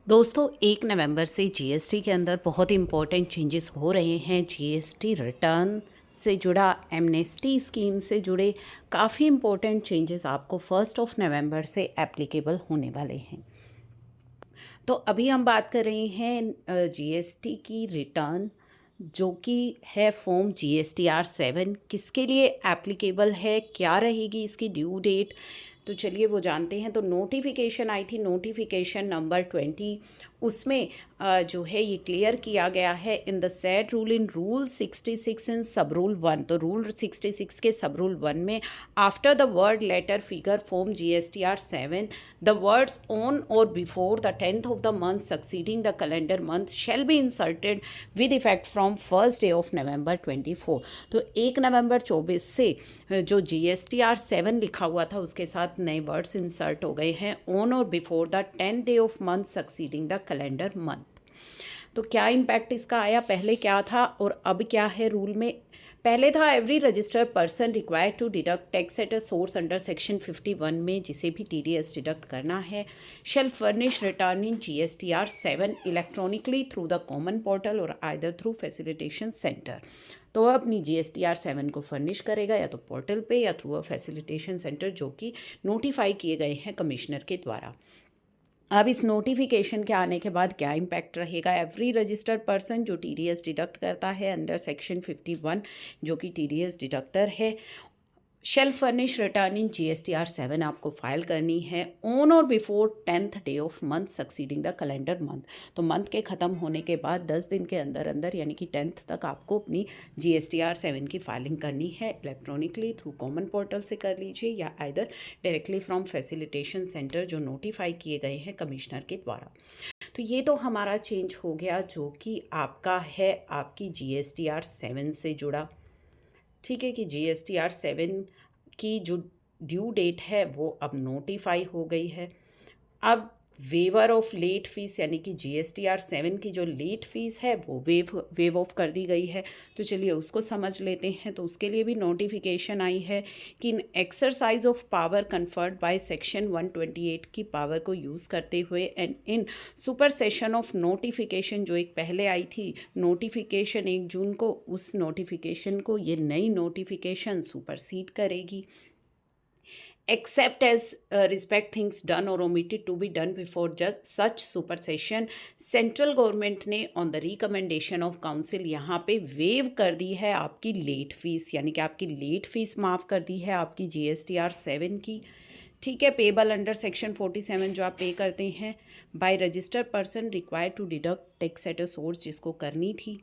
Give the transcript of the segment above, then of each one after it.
दोस्तों 1 नवंबर से जीएसटी के अंदर बहुत इंपॉर्टेंट चेंजेस हो रहे हैं। जीएसटी रिटर्न से जुड़ा, एमनेस्टी स्कीम से जुड़े काफ़ी इंपॉर्टेंट चेंजेस आपको 1 नवंबर से एप्लीकेबल होने वाले हैं। तो अभी हम बात कर रहे हैं जीएसटी की रिटर्न, जो कि है फॉर्म GSTR 7 किसके लिए एप्लीकेबल है, क्या रहेगी इसकी ड्यू डेट। तो चलिए वो जानते हैं। तो नोटिफिकेशन आई थी, नोटिफिकेशन नंबर 20, उसमें जो है ये क्लियर किया गया है in the set rule in rule 66 इन सब रूल 1। तो रूल 66 के सब रूल 1 में after the word letter figure form GSTR 7 the words on or before the 10th of the month succeeding the calendar month shall be inserted with effect from first day of November 24। तो 1 नवंबर 24 से जो GSTR 7 लिखा हुआ था उसके साथ नए words insert हो गए हैं, on or before the 10th day of month succeeding the calendar month. तो क्या इम्पैक्ट इसका आया, पहले क्या था और अब क्या है रूल में। पहले था every registered person required to deduct tax at a source under section 51 में, जिसे भी TDS डिडक्ट करना है, shall furnish return in GSTR 7 electronically through the common portal और आइदर थ्रू फैसिलिटेशन सेंटर। तो वह अपनी GSTR 7 को फर्निश करेगा या तो पोर्टल पे या थ्रू अ फैसिलिटेशन सेंटर, जो कि नोटिफाई किए गए हैं कमिश्नर के द्वारा। अब इस नोटिफिकेशन के आने के बाद क्या इम्पैक्ट रहेगा। एवरी रजिस्टर्ड पर्सन जो TDS डिडक्ट करता है अंडर सेक्शन 51, जो कि TDS डिडक्टर है, shall furnish return in GSTR 7 आपको फाइल करनी है on or before 10th day of month succeeding the calendar month. तो मंथ के ख़त्म होने के बाद 10 दिन के अंदर अंदर, यानी कि 10th तक आपको अपनी GSTR 7 की फाइलिंग करनी है। इलेक्ट्रॉनिकली थ्रू कॉमन पोर्टल से कर लीजिए या either directly from facilitation centre जो नोटिफाई किए गए हैं कमिश्नर के द्वारा। तो ये तो हमारा चेंज हो गया, जो कि आपका है आपकी GSTR 7 से जुड़ा। ठीक है कि GSTR 7 की जो ड्यू डेट है वो अब नोटिफाई हो गई है। अब वेवर ऑफ लेट फीस, यानी कि GSTR 7 की जो लेट फीस है वो वेव ऑफ कर दी गई है। तो चलिए उसको समझ लेते हैं। तो उसके लिए भी नोटिफिकेशन आई है कि in exercise of power conferred by section 128 की पावर को यूज़ करते हुए and in supersession of notification, जो एक पहले आई थी नोटिफिकेशन 1 जून को, उस नोटिफिकेशन को ये नई नोटिफिकेशन सुपरसीड करेगी। Except as respect things done or omitted to be done before just such supersession, central government ने on the recommendation of council यहाँ पे वेव कर दी है आपकी लेट फीस, यानी कि आपकी लेट फीस माफ़ कर दी है आपकी GSTR 7 की। ठीक है, पेबल अंडर सेक्शन 47 जो आप पे करते हैं by registered person required to deduct tax at a source, जिसको करनी थी।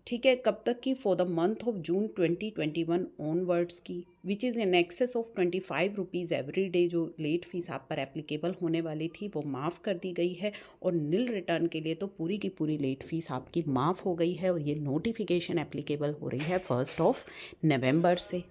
ठीक है, कब तक की, for the month of June 2021 onwards की, which is in excess of 25 rupees every day. जो लेट फीस आप पर एप्लीकेबल होने वाली थी वो माफ़ कर दी गई है, और नील रिटर्न के लिए तो पूरी की पूरी लेट फीस आपकी माफ़ हो गई है। और ये नोटिफिकेशन एप्लीकेबल हो रही है 1 नवंबर से।